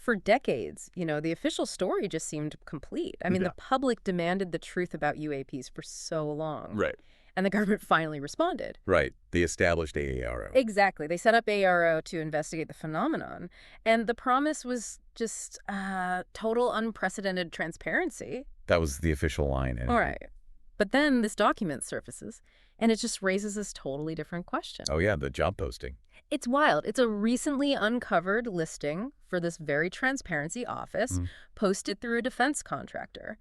for decades, the official story just seemed complete. I mean, Yeah. the public demanded the truth about UAPs for so long. Right. And the government finally responded. Right. They established AARO. Exactly. They set up AARO to investigate the phenomenon. And the promise was just total unprecedented transparency. That was the official line. All right. But then this document surfaces, and it just raises this totally different question. Oh, yeah, the job posting. It's wild. It's a recently uncovered listing for this very transparency office posted through a defense contractor.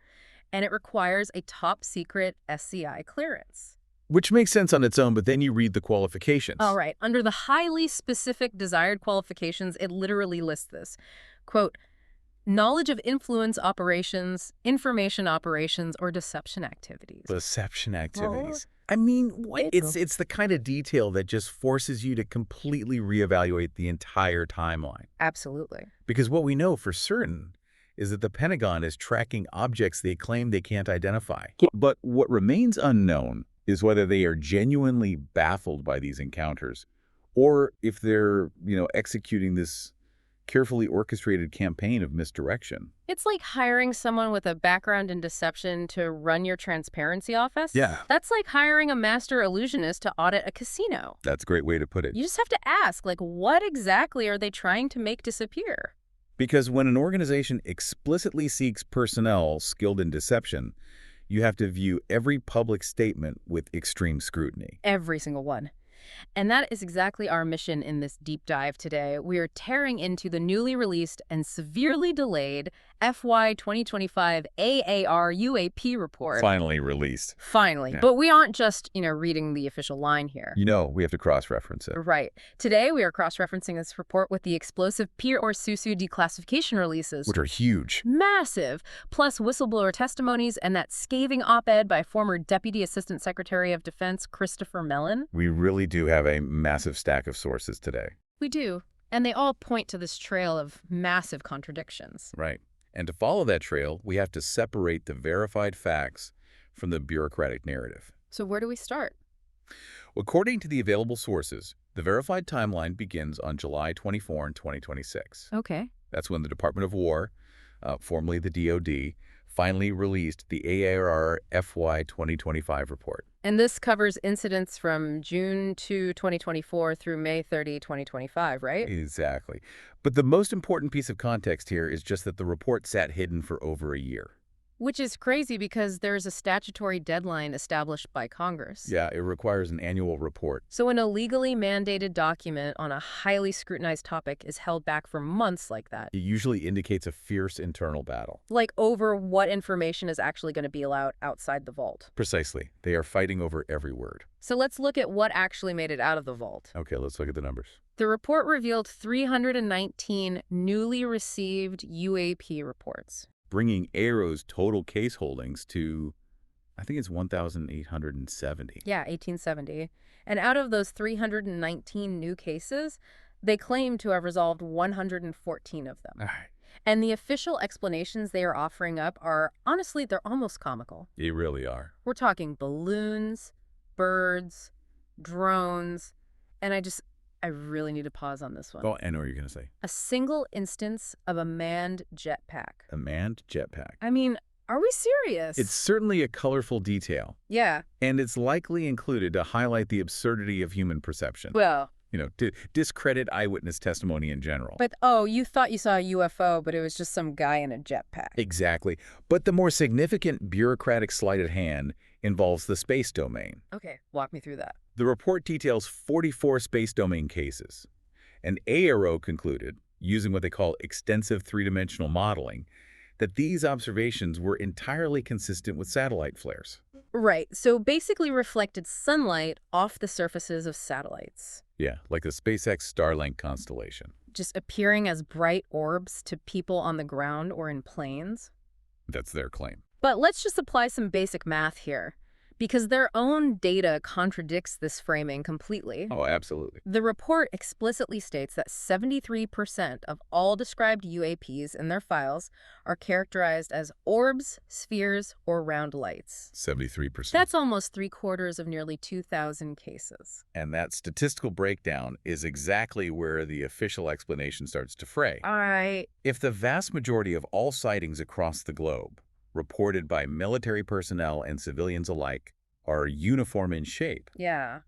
And it requires a top secret SCI clearance. Which makes sense on its own, but then you read the qualifications. All right. Under the highly specific desired qualifications, it literally lists this. Quote, knowledge of influence operations, information operations, or deception activities. Deception activities. I mean, what? It's the kind of detail that just forces you to completely reevaluate the entire timeline. Absolutely. Because what we know for certain is that the Pentagon is tracking objects they claim they can't identify. But what remains unknown is whether they are genuinely baffled by these encounters or if they're, executing this carefully orchestrated campaign of misdirection. It's like hiring someone with a background in deception to run your transparency office. Yeah. That's like hiring a master illusionist to audit a casino. That's a great way to put it. You just have to ask, what exactly are they trying to make disappear? Because when an organization explicitly seeks personnel skilled in deception, you have to view every public statement with extreme scrutiny. Every single one. And that is exactly our mission in this deep dive today. We are tearing into the newly released and severely delayed FY 2025 AAR UAP report. Finally released. Finally. Yeah. But we aren't just, reading the official line here. We have to cross-reference it. Right. Today, we are cross-referencing this report with the explosive Peer or SUSU declassification releases. Which are huge. Massive. Plus whistleblower testimonies and that scathing op-ed by former Deputy Assistant Secretary of Defense Christopher Mellon. We really do have a massive stack of sources today. We do. And they all point to this trail of massive contradictions. Right. And to follow that trail, we have to separate the verified facts from the bureaucratic narrative. So where do we start? According to the available sources, the verified timeline begins on July 24, 2026. Okay. That's when the Department of War, formerly the DoD, finally released the AAR FY 2025 report. And this covers incidents from June 2, 2024 through May 30, 2025, right? Exactly. But the most important piece of context here is just that the report sat hidden for over a year. Which is crazy because there's a statutory deadline established by Congress. Yeah, it requires an annual report. So an illegally mandated document on a highly scrutinized topic is held back for months like that. It usually indicates a fierce internal battle. Like over what information is actually going to be allowed outside the vault. Precisely. They are fighting over every word. So let's look at what actually made it out of the vault. Okay, let's look at the numbers. The report revealed 319 newly received UAP reports, bringing AARO's total case holdings to, I think it's 1,870. Yeah, 1870. And out of those 319 new cases, they claim to have resolved 114 of them. All right. And the official explanations they are offering up are, honestly, they're almost comical. They really are. We're talking balloons, birds, drones, and I really need to pause on this one. Oh, I know what you're going to say. A single instance of a manned jetpack. A manned jetpack. I mean, are we serious? It's certainly a colorful detail. Yeah. And it's likely included to highlight the absurdity of human perception. Well, to discredit eyewitness testimony in general. But, you thought you saw a UFO, but it was just some guy in a jetpack. Exactly. But the more significant bureaucratic sleight of hand involves the space domain. Okay, walk me through that. The report details 44 space domain cases. And AARO concluded, using what they call extensive three-dimensional modeling, that these observations were entirely consistent with satellite flares. Right, so basically reflected sunlight off the surfaces of satellites. Yeah, like the SpaceX Starlink constellation. Just appearing as bright orbs to people on the ground or in planes. That's their claim. But let's just apply some basic math here. because their own data contradicts this framing completely. Oh, absolutely. The report explicitly states that 73% of all described UAPs in their files are characterized as orbs, spheres, or round lights. 73%. That's almost 3/4 of nearly 2,000 cases. And that statistical breakdown is exactly where the official explanation starts to fray. All right. If the vast majority of all sightings across the globe, reported by military personnel and civilians alike, are uniform in shape, Yeah.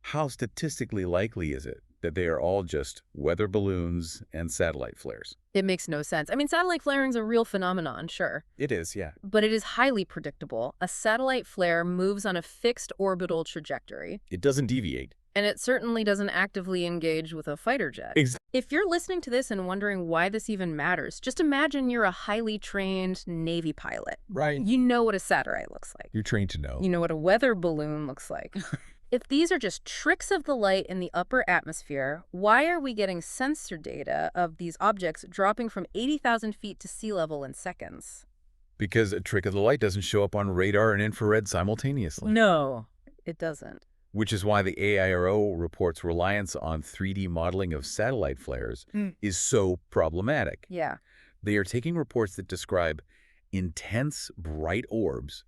how statistically likely is it that they are all just weather balloons and satellite flares? It makes no sense. I mean, satellite flaring's a real phenomenon, sure. It is, yeah. But it is highly predictable. A satellite flare moves on a fixed orbital trajectory. It doesn't deviate. And it certainly doesn't actively engage with a fighter jet. If you're listening to this and wondering why this even matters, just imagine you're a highly trained Navy pilot. Right. You know what a satellite looks like. You're trained to know. You know what a weather balloon looks like. If these are just tricks of the light in the upper atmosphere, why are we getting sensor data of these objects dropping from 80,000 feet to sea level in seconds? Because a trick of the light doesn't show up on radar and infrared simultaneously. No, it doesn't. Which is why the AARO report's reliance on 3D modeling of satellite flares is so problematic. Yeah. They are taking reports that describe intense, bright orbs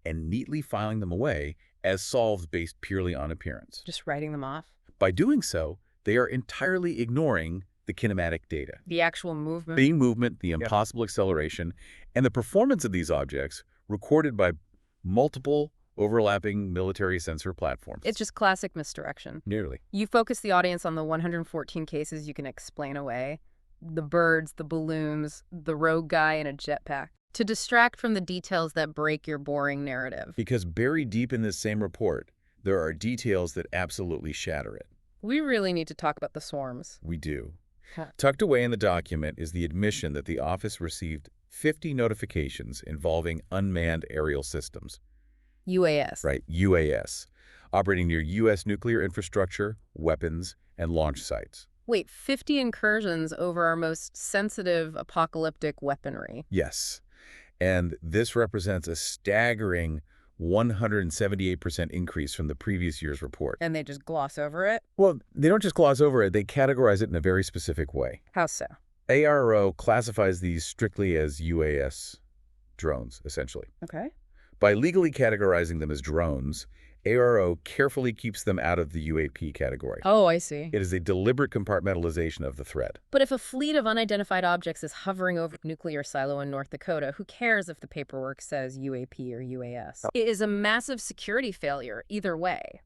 and neatly filing them away as solved based purely on appearance. Just writing them off. By doing so, they are entirely ignoring the kinematic data. The actual movement. The movement, the impossible acceleration, and the performance of these objects recorded by multiple overlapping military sensor platforms. It's just classic misdirection. Nearly. You focus the audience on the 114 cases you can explain away. The birds, the balloons, the rogue guy in a jetpack. To distract from the details that break your boring narrative. Because buried deep in this same report, there are details that absolutely shatter it. We really need to talk about the swarms. We do. Huh. Tucked away in the document is the admission that the office received 50 notifications involving unmanned aerial systems. UAS. Right, UAS, operating near U.S. nuclear infrastructure, weapons, and launch sites. Wait, 50 incursions over our most sensitive apocalyptic weaponry. Yes, and this represents a staggering 178% increase from the previous year's report. And they just gloss over it? Well, they don't just gloss over it, they categorize it in a very specific way. How so? AARO classifies these strictly as UAS drones, essentially. Okay. By legally categorizing them as drones, AARO carefully keeps them out of the UAP category. Oh, I see. It is a deliberate compartmentalization of the threat. But if a fleet of unidentified objects is hovering over a nuclear silo in North Dakota, who cares if the paperwork says UAP or UAS? It is a massive security failure either way.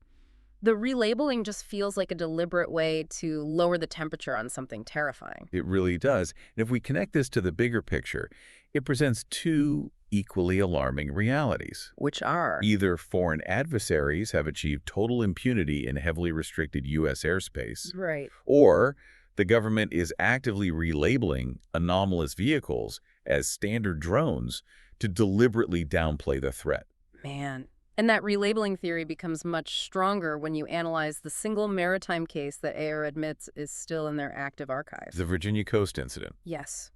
The relabeling just feels like a deliberate way to lower the temperature on something terrifying. It really does. And if we connect this to the bigger picture, it presents two equally alarming realities. Which are? Either foreign adversaries have achieved total impunity in heavily restricted U.S. airspace, Right. or the government is actively relabeling anomalous vehicles as standard drones to deliberately downplay the threat. Man. And that relabeling theory becomes much stronger when you analyze the single maritime case that AARO admits is still in their active archive. The Virginia Coast incident. Yes.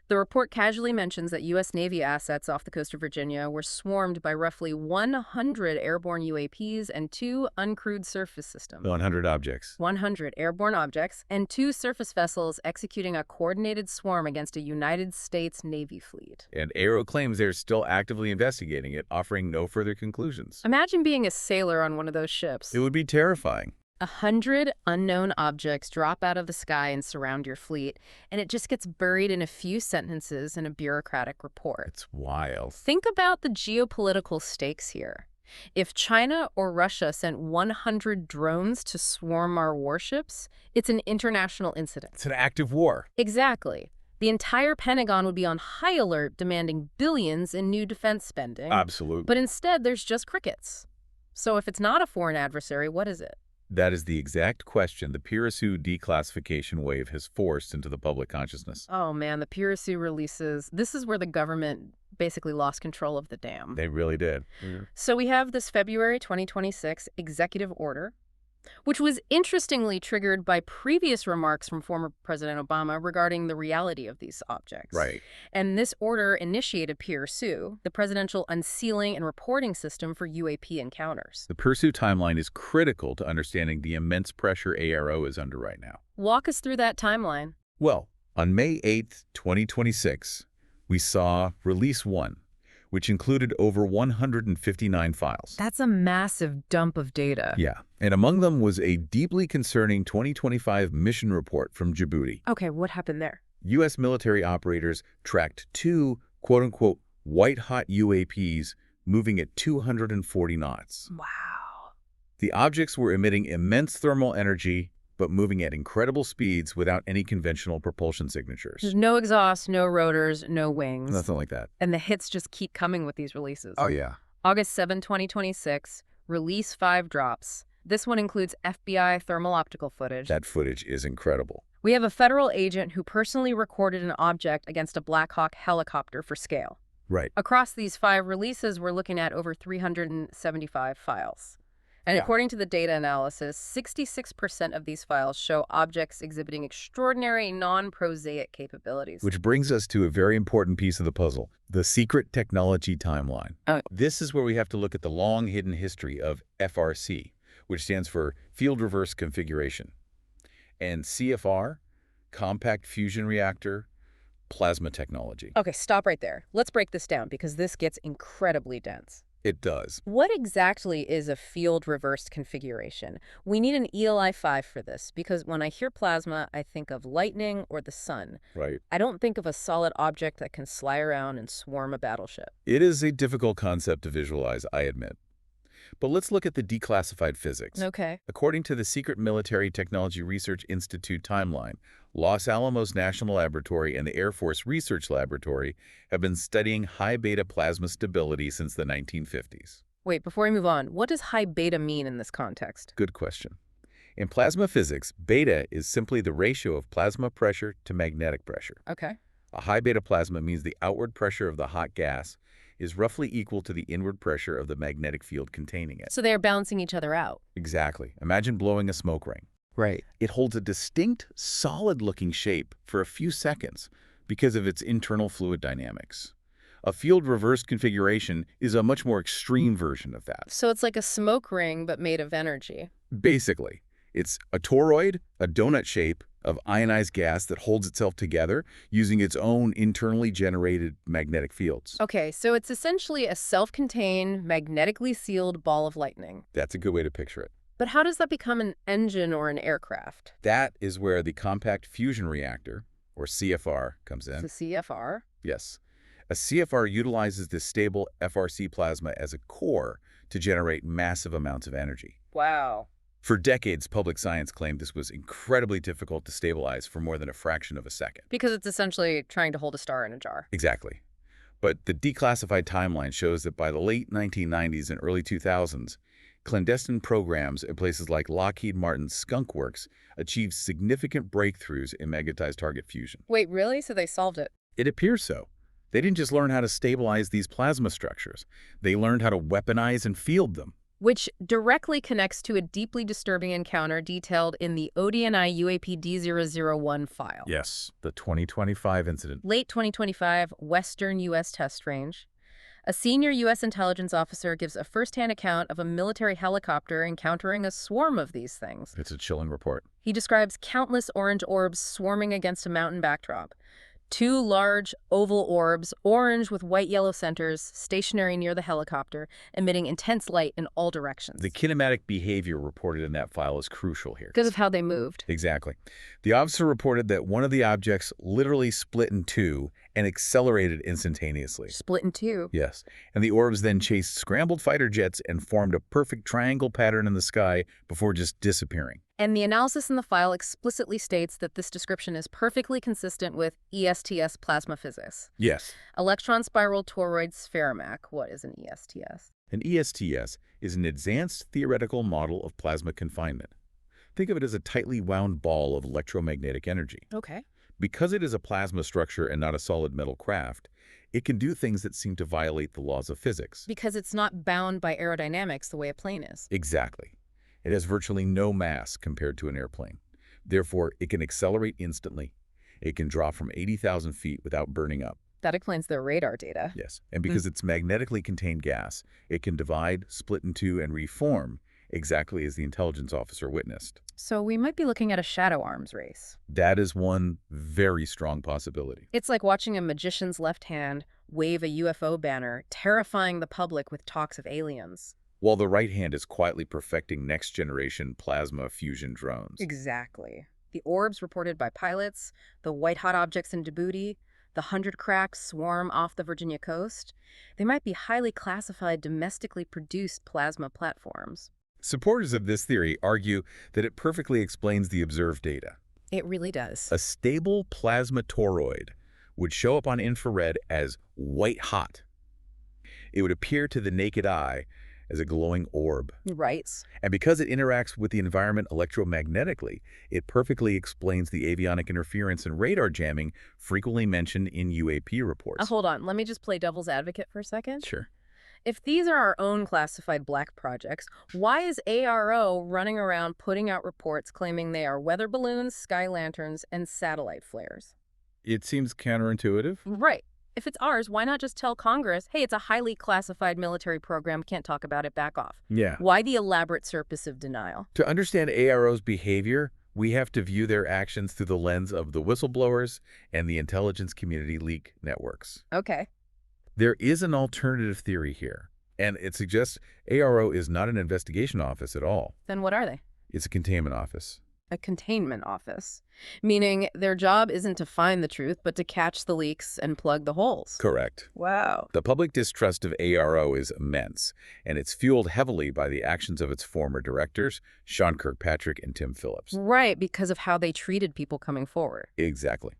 The report casually mentions that U.S. Navy assets off the coast of Virginia were swarmed by roughly 100 airborne UAPs and 2 uncrewed surface systems. 100 objects. 100 airborne objects and 2 surface vessels executing a coordinated swarm against a United States Navy fleet. And AARO claims they're still actively investigating it, offering no further conclusions. Imagine being a sailor on one of those ships. It would be terrifying. 100 unknown objects drop out of the sky and surround your fleet, and it just gets buried in a few sentences in a bureaucratic report. It's wild. Think about the geopolitical stakes here. If China or Russia sent 100 drones to swarm our warships, it's an international incident. It's an active war. Exactly. The entire Pentagon would be on high alert demanding billions in new defense spending. Absolutely. But instead, there's just crickets. So if it's not a foreign adversary, what is it? That is the exact question the Pirasu declassification wave has forced into the public consciousness. Oh man, the Pirasu releases. This is where the government basically lost control of the dam. They really did. So we have this February 2026 executive order. which was interestingly triggered by previous remarks from former President Obama regarding the reality of these objects. Right. And this order initiated PRSU, the Presidential Unsealing and Reporting System for UAP encounters. The pursuit timeline is critical to understanding the immense pressure AARO is under right now. Walk us through that timeline. Well, on May 8, 2026, we saw Release 1, which included over 159 files. That's a massive dump of data. Yeah, and among them was a deeply concerning 2025 mission report from Djibouti. Okay, what happened there? U.S. military operators tracked two, quote-unquote, white-hot UAPs moving at 240 knots. Wow. The objects were emitting immense thermal energy, but moving at incredible speeds without any conventional propulsion signatures. There's no exhaust, no rotors, no wings. Nothing like that. And the hits just keep coming with these releases. Oh, yeah. August 7, 2026, Release 5 drops. This one includes FBI thermal optical footage. That footage is incredible. We have a federal agent who personally recorded an object against a Black Hawk helicopter for scale. Right. Across these 5 releases, we're looking at over 375 files. And according to the data analysis, 66% of these files show objects exhibiting extraordinary non-prosaic capabilities. Which brings us to a very important piece of the puzzle, the secret technology timeline. This is where we have to look at the long-hidden history of FRC, which stands for Field Reverse Configuration, and CFR, Compact Fusion Reactor, Plasma Technology. Okay, stop right there. Let's break this down because this gets incredibly dense. It does. What exactly is a field reversed configuration? We need an ELI 5 for this because when I hear plasma, I think of lightning or the sun. Right. I don't think of a solid object that can fly around and swarm a battleship. It is a difficult concept to visualize, I admit. But let's look at the declassified physics. Okay. According to the Secret Military Technology Research Institute timeline, Los Alamos National Laboratory and the Air Force Research Laboratory have been studying high beta plasma stability since the 1950s. Wait, before we move on, what does high beta mean in this context? Good question. In plasma physics, beta is simply the ratio of plasma pressure to magnetic pressure. Okay. A high beta plasma means the outward pressure of the hot gas is roughly equal to the inward pressure of the magnetic field containing it. So they are balancing each other out. Exactly. Imagine blowing a smoke ring. Right. It holds a distinct, solid-looking shape for a few seconds because of its internal fluid dynamics. A field-reversed configuration is a much more extreme version of that. So it's like a smoke ring, but made of energy. Basically, it's a toroid, a donut shape of ionized gas that holds itself together using its own internally generated magnetic fields. Okay, so it's essentially a self-contained, magnetically sealed ball of lightning. That's a good way to picture it. But how does that become an engine or an aircraft? That is where the Compact Fusion Reactor, or CFR, comes in. The CFR? Yes. A CFR utilizes this stable FRC plasma as a core to generate massive amounts of energy. Wow. For decades, public science claimed this was incredibly difficult to stabilize for more than a fraction of a second. Because it's essentially trying to hold a star in a jar. Exactly. But the declassified timeline shows that by the late 1990s and early 2000s, clandestine programs at places like Lockheed Martin's Skunk Works achieved significant breakthroughs in magnetized target fusion. Wait, really? So they solved it? It appears so. They didn't just learn how to stabilize these plasma structures. They learned how to weaponize and field them. Which directly connects to a deeply disturbing encounter detailed in the ODNI UAP D001 file. Yes, the 2025 incident. Late 2025, Western U.S. test range. A senior U.S. intelligence officer gives a first-hand account of a military helicopter encountering a swarm of these things. It's a chilling report. He describes countless orange orbs swarming against a mountain backdrop. 2 large, oval orbs, orange with white-yellow centers, stationary near the helicopter, emitting intense light in all directions. The kinematic behavior reported in that file is crucial here. Because of how they moved. Exactly. The officer reported that one of the objects literally split in two and accelerated instantaneously. Split in 2. Yes. And the orbs then chased scrambled fighter jets and formed a perfect triangle pattern in the sky before just disappearing. And the analysis in the file explicitly states that this description is perfectly consistent with ESTS plasma physics. Yes. Electron spiral toroid spheromac. What is an ESTS? An ESTS is an advanced theoretical model of plasma confinement. Think of it as a tightly wound ball of electromagnetic energy. Okay. Because it is a plasma structure and not a solid metal craft, it can do things that seem to violate the laws of physics. Because it's not bound by aerodynamics the way a plane is. Exactly. It has virtually no mass compared to an airplane. Therefore, it can accelerate instantly. It can drop from 80,000 feet without burning up. That explains their radar data. Yes, and because it's magnetically contained gas, it can divide, split in two, and reform, exactly as the intelligence officer witnessed. So we might be looking at a shadow arms race. That is one very strong possibility. It's like watching a magician's left hand wave a UFO banner, terrifying the public with talks of aliens. While the right hand is quietly perfecting next-generation plasma fusion drones. Exactly. The orbs reported by pilots, the white-hot objects in Djibouti, the 100 cracks swarm off the Virginia coast, they might be highly classified domestically produced plasma platforms. Supporters of this theory argue that it perfectly explains the observed data. It really does. A stable plasma toroid would show up on infrared as white-hot. It would appear to the naked eye as a glowing orb. Right. And because it interacts with the environment electromagnetically, it perfectly explains the avionic interference and radar jamming frequently mentioned in UAP reports. Hold on. Let me just play devil's advocate for a second. Sure. If these are our own classified black projects, why is AARO running around putting out reports claiming they are weather balloons, sky lanterns, and satellite flares? It seems counterintuitive. Right. If it's ours, why not just tell Congress, hey, it's a highly classified military program, can't talk about it, back off? Yeah. Why the elaborate circus of denial? To understand AARO's behavior, we have to view their actions through the lens of the whistleblowers and the intelligence community leak networks. Okay. There is an alternative theory here, and it suggests AARO is not an investigation office at all. Then what are they? It's a containment office. A containment office, meaning their job isn't to find the truth, but to catch the leaks and plug the holes. Correct. Wow. The public distrust of AARO is immense, and it's fueled heavily by the actions of its former directors, Sean Kirkpatrick and Tim Phillips. Right, because of how they treated people coming forward. Exactly.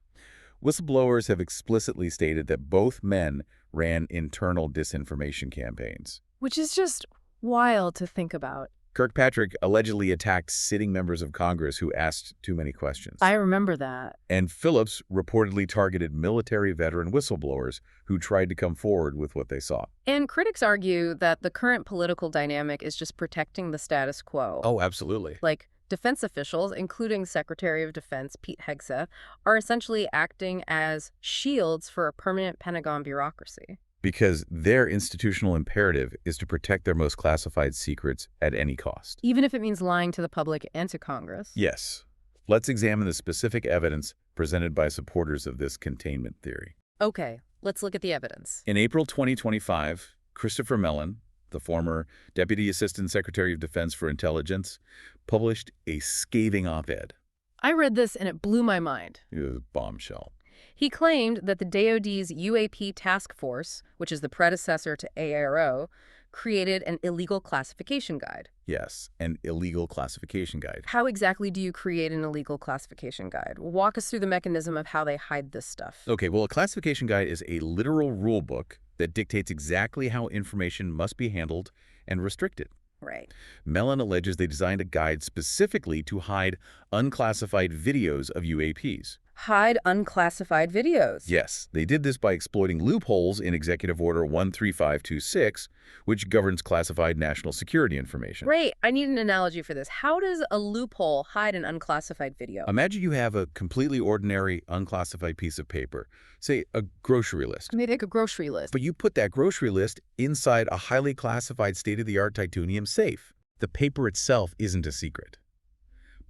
Whistleblowers have explicitly stated that both men ran internal disinformation campaigns. Which is just wild to think about. Kirkpatrick allegedly attacked sitting members of Congress who asked too many questions. I remember that. And Phillips reportedly targeted military veteran whistleblowers who tried to come forward with what they saw. And critics argue that the current political dynamic is just protecting the status quo. Oh, absolutely. Like, defense officials, including Secretary of Defense Pete Hegseth, are essentially acting as shields for a permanent Pentagon bureaucracy. Because their institutional imperative is to protect their most classified secrets at any cost. Even if it means lying to the public and to Congress. Yes. Let's examine the specific evidence presented by supporters of this containment theory. Okay, let's look at the evidence. In April 2025, Christopher Mellon, the former Deputy Assistant Secretary of Defense for Intelligence, published a scathing op-ed. I read this and it blew my mind. It was a bombshell. He claimed that the DoD's UAP task force, which is the predecessor to AARO, created an illegal classification guide. Yes, an illegal classification guide. How exactly do you create an illegal classification guide? Walk us through the mechanism of how they hide this stuff. Okay, well, a classification guide is a literal rule book that dictates exactly how information must be handled and restricted. Right. Mellon alleges they designed a guide specifically to hide unclassified videos of UAPs. Hide unclassified videos. Yes, they did this by exploiting loopholes in Executive Order 13526, which governs classified national security information. Great. I need an analogy for this. How does a loophole hide an unclassified video? Imagine you have a completely ordinary unclassified piece of paper, say a grocery list. Maybe like a grocery list. But you put that grocery list inside a highly classified state-of-the-art titanium safe. The paper itself isn't a secret.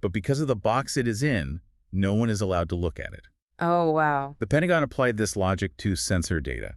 But because of the box it is in, no one is allowed to look at it. Oh, wow. The Pentagon applied this logic to sensor data.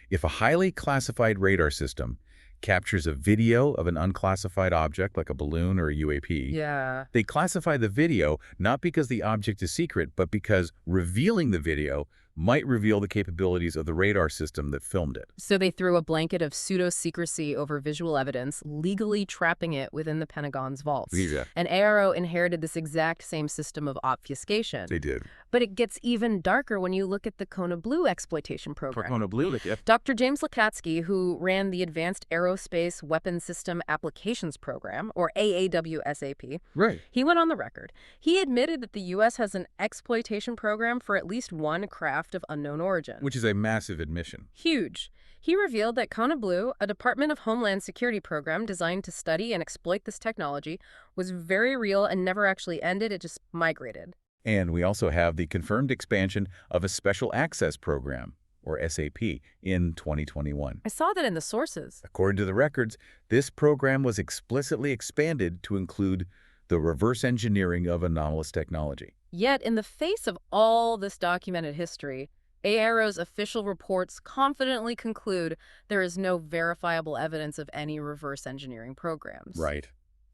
If a highly classified radar system captures a video of an unclassified object like a balloon or a UAP, they classify the video not because the object is secret, but because revealing the video might reveal the capabilities of the radar system that filmed it. So they threw a blanket of pseudo-secrecy over visual evidence, legally trapping it within the Pentagon's vaults. Yeah. And AARO inherited this exact same system of obfuscation. They did. But it gets even darker when you look at the Kona Blue exploitation program. Kona Blue, yeah. Dr. James Lakatsky, who ran the Advanced Aerospace Weapons System Applications Program, or AAWSAP, Right. he went on the record. He admitted that the U.S. has an exploitation program for at least one craft craft of unknown origin. Which is a massive admission. Huge. He revealed that Kona Blue, a Department of Homeland Security program designed to study and exploit this technology, was very real and never actually ended. It just migrated. And we also have the confirmed expansion of a Special Access Program, or SAP, in 2021. I saw that in the sources. According to the records, this program was explicitly expanded to include the reverse engineering of anomalous technology. Yet, in the face of all this documented history, AARO's official reports confidently conclude there is no verifiable evidence of any reverse engineering programs. Right.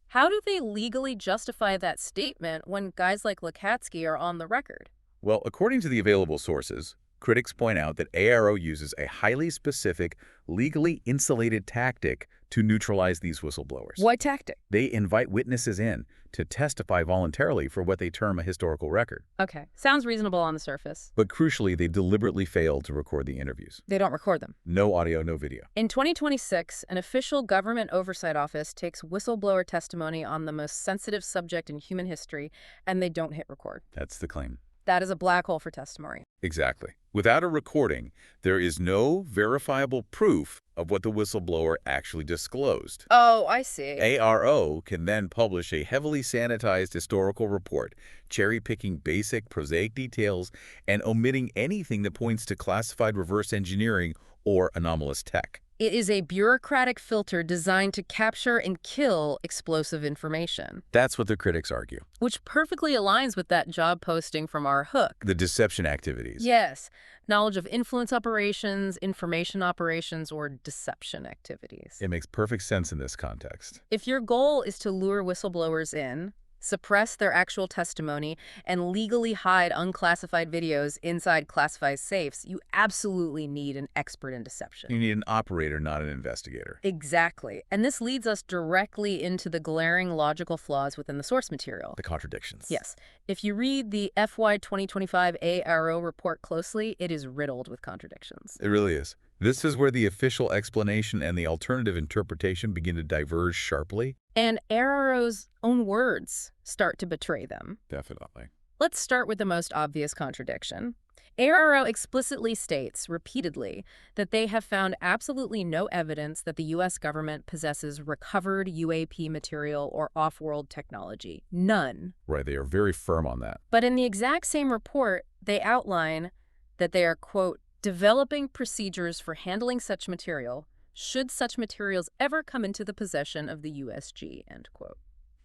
How do they legally justify that statement when guys like Lakatsky are on the record? Well, according to the available sources, critics point out that AARO uses a highly specific, legally insulated tactic to neutralize these whistleblowers. What tactic? They invite witnesses in to testify voluntarily for what they term a historical record. Okay, sounds reasonable on the surface. But crucially, they deliberately fail to record the interviews. They don't record them. No audio, no video. In 2026, an official government oversight office takes whistleblower testimony on the most sensitive subject in human history, and they don't hit record. That's the claim. That is a black hole for testimony. Exactly. Without a recording, there is no verifiable proof of what the whistleblower actually disclosed. Oh, I see. AARO can then publish a heavily sanitized historical report, cherry-picking basic, prosaic details and omitting anything that points to classified reverse engineering or anomalous tech. It is a bureaucratic filter designed to capture and kill explosive information. That's what the critics argue. Which perfectly aligns with that job posting from our hook. The deception activities. Yes. Knowledge of influence operations, information operations, or deception activities. It makes perfect sense in this context. If your goal is to lure whistleblowers in, suppress their actual testimony, and legally hide unclassified videos inside classified safes, you absolutely need an expert in deception. You need an operator, not an investigator. Exactly. And this leads us directly into the glaring logical flaws within the source material. The contradictions. Yes. If you read the FY 2025 AARO report closely, it is riddled with contradictions. It really is. This is where the official explanation and the alternative interpretation begin to diverge sharply. And AARO's own words start to betray them. Definitely. Let's start with the most obvious contradiction. AARO explicitly states repeatedly that they have found absolutely no evidence that the U.S. government possesses recovered UAP material or off-world technology. None. Right, they are very firm on that. But in the exact same report, they outline that they are, quote, developing procedures for handling such material should such materials ever come into the possession of the USG, end quote.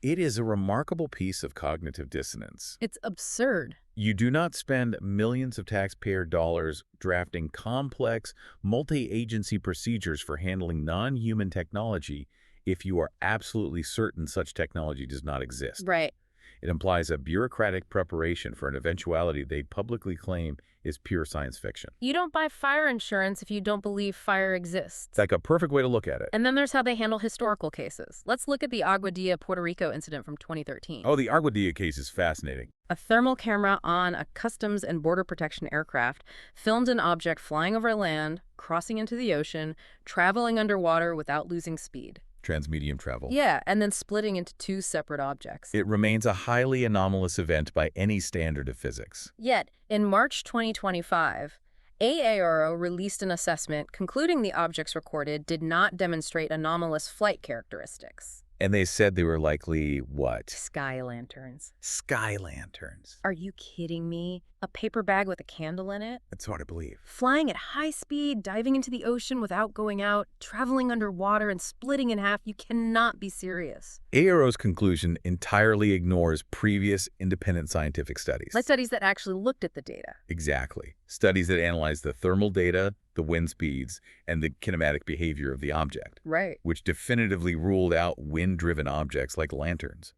It is a remarkable piece of cognitive dissonance. It's absurd. You do not spend millions of taxpayer dollars drafting complex, multi-agency procedures for handling non-human technology if you are absolutely certain such technology does not exist. Right. It implies a bureaucratic preparation for an eventuality they publicly claim is pure science fiction. You don't buy fire insurance if you don't believe fire exists. It's like a perfect way to look at it. And then there's how they handle historical cases. Let's look at the Aguadilla, Puerto Rico incident from 2013. Oh, the Aguadilla case is fascinating. A thermal camera on a Customs and Border Protection aircraft filmed an object flying over land, crossing into the ocean, traveling underwater without losing speed. Transmedium travel. Yeah, and then splitting into two separate objects. It remains a highly anomalous event by any standard of physics. Yet, in March 2025, AARO released an assessment concluding the objects recorded did not demonstrate anomalous flight characteristics. And they said they were likely what? Sky lanterns. Sky lanterns. Are you kidding me? A paper bag with a candle in it? That's hard to believe. Flying at high speed, diving into the ocean without going out, traveling underwater and splitting in half. You cannot be serious. AARO's conclusion entirely ignores previous independent scientific studies. Like studies that actually looked at the data. Exactly. Studies that analyzed the thermal data, the wind speeds, and the kinematic behavior of the object. Right. Which definitively ruled out wind-driven objects like lanterns.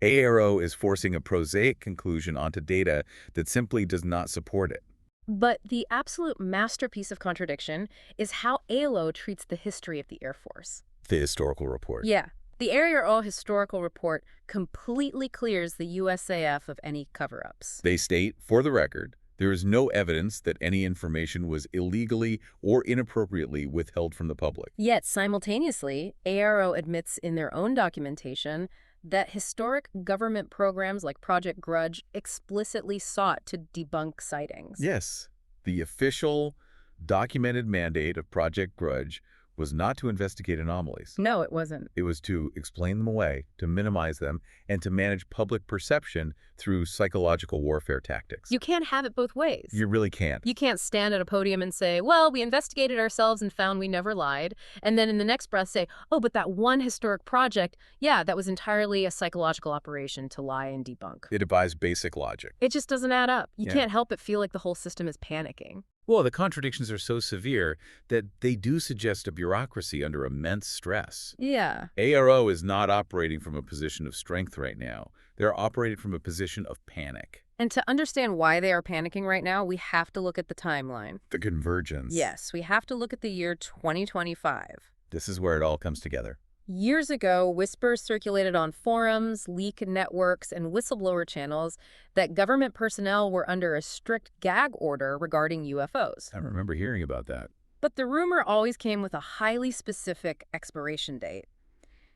AARO is forcing a prosaic conclusion onto data that simply does not support it. But the absolute masterpiece of contradiction is how AARO treats the history of the Air Force. The historical report. Yeah. The AARO historical report completely clears the USAF of any cover-ups. They state, for the record, there is no evidence that any information was illegally or inappropriately withheld from the public. Yet, simultaneously, AARO admits in their own documentation that historic government programs like Project Grudge explicitly sought to debunk sightings. Yes, The official, documented mandate of Project Grudge was not to investigate anomalies. No, it wasn't. It was to explain them away, to minimize them, and to manage public perception through psychological warfare tactics. You can't have it both ways. You really can't. You can't stand at a podium and say, well, we investigated ourselves and found we never lied, and then in the next breath say, oh, but that one historic project, yeah, that was entirely a psychological operation to lie and debunk. It defies basic logic. It just doesn't add up. You Yeah. can't help but feel like the whole system is panicking. Well, the contradictions are so severe that they do suggest a bureaucracy under immense stress. Yeah. AARO is not operating from a position of strength right now. They're operating from a position of panic. And to understand why they are panicking right now, we have to look at the timeline. The convergence. Yes, we have to look at the year 2025. This is where it all comes together. Years ago, whispers circulated on forums, leak networks, and whistleblower channels that government personnel were under a strict gag order regarding UFOs. I remember hearing about that. But the rumor always came with a highly specific expiration date.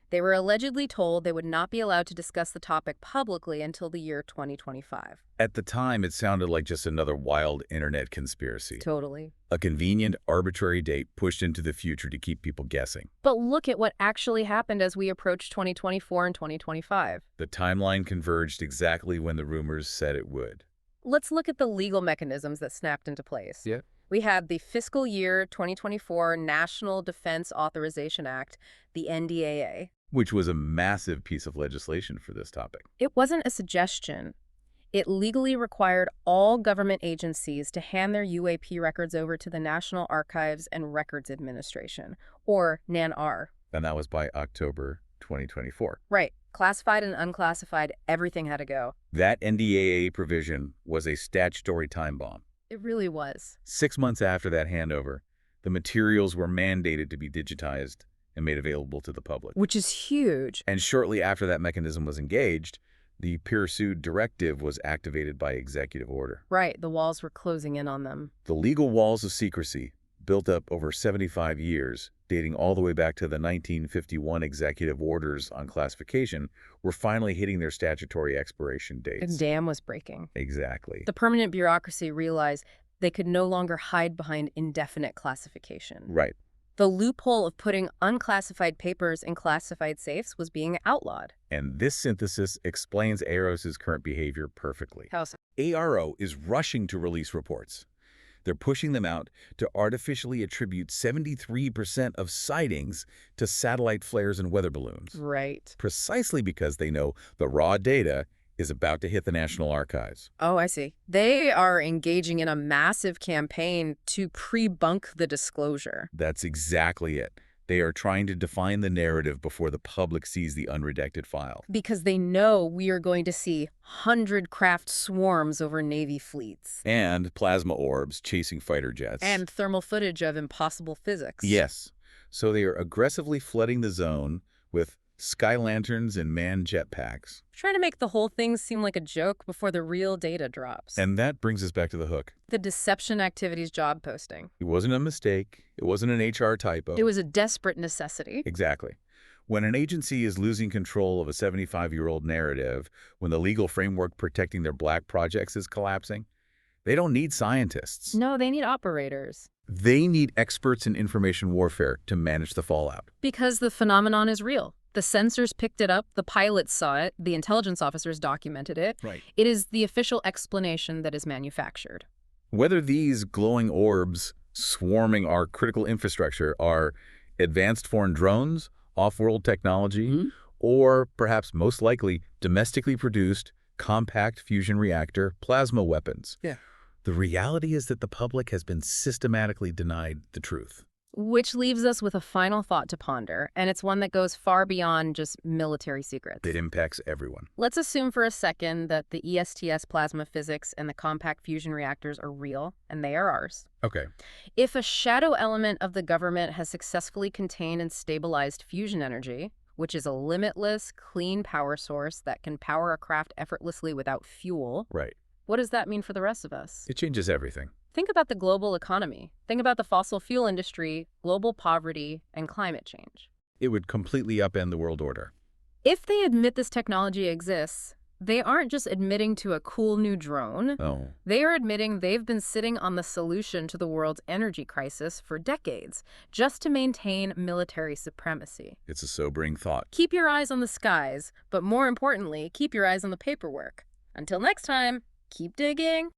They were allegedly told they would not be allowed to discuss the topic publicly until the year 2025. At the time, it sounded like just another wild internet conspiracy. Totally. A convenient, arbitrary date pushed into the future to keep people guessing. But look at what actually happened as we approached 2024 and 2025. The timeline converged exactly when the rumors said it would. Let's look at the legal mechanisms that snapped into place. Yeah. We had the Fiscal Year 2024 National Defense Authorization Act, the NDAA. Which was a massive piece of legislation for this topic. It wasn't a suggestion. It legally required all government agencies to hand their UAP records over to the National Archives and Records Administration, or NANR. And that was by October 2024. Right. Classified and unclassified, everything had to go. That NDAA provision was a statutory time bomb. It really was. 6 months after that handover, the materials were mandated to be digitized and made available to the public. Which is huge. And shortly after that mechanism was engaged, the peer-sued directive was activated by executive order. Right, the walls were closing in on them. The legal walls of secrecy, built up over 75 years, dating all the way back to the 1951 executive orders on classification, were finally hitting their statutory expiration dates. The dam was breaking. Exactly. The permanent bureaucracy realized they could no longer hide behind indefinite classification. Right. The loophole of putting unclassified papers in classified safes was being outlawed. And this synthesis explains AARO's current behavior perfectly. How so? AARO is rushing to release reports. They're pushing them out to artificially attribute 73% of sightings to satellite flares and weather balloons. Right. Precisely because they know the raw data is about to hit the National Archives. Oh, I see. They are engaging in a massive campaign to pre-bunk the disclosure. That's exactly it. They are trying to define the narrative before the public sees the unredacted file. Because they know we are going to see 100-craft swarms over Navy fleets. And plasma orbs chasing fighter jets. And thermal footage of impossible physics. Yes. So they are aggressively flooding the zone with sky lanterns and manned jetpacks. Trying to make the whole thing seem like a joke before the real data drops. And that brings us back to the hook. The deception activities job posting. It wasn't a mistake. It wasn't an HR typo. It was a desperate necessity. Exactly. When an agency is losing control of a 75-year-old narrative, when the legal framework protecting their black projects is collapsing, they don't need scientists. No, they need operators. They need experts in information warfare to manage the fallout. Because the phenomenon is real. The sensors picked it up, the pilots saw it, the intelligence officers documented it. Right. It is the official explanation that is manufactured. Whether these glowing orbs swarming our critical infrastructure are advanced foreign drones, off-world technology, or perhaps most likely domestically produced compact fusion reactor plasma weapons. Yeah. The reality is that the public has been systematically denied the truth. Which leaves us with a final thought to ponder, and it's one that goes far beyond just military secrets. It impacts everyone. Let's assume for a second that the ESTS plasma physics and the compact fusion reactors are real, and they are ours. Okay. If a shadow element of the government has successfully contained and stabilized fusion energy, which is a limitless, clean power source that can power a craft effortlessly without fuel, Right. what does that mean for the rest of us? It changes everything. Think about the global economy. Think about the fossil fuel industry, global poverty, and climate change. It would completely upend the world order. If they admit this technology exists, They aren't just admitting to a cool new drone. Oh, They are admitting they've been sitting on the solution to the world's energy crisis for decades, just to maintain military supremacy. it's a sobering thought. Keep your eyes on the skies, but more importantly, keep your eyes on the paperwork. Until next time, keep digging.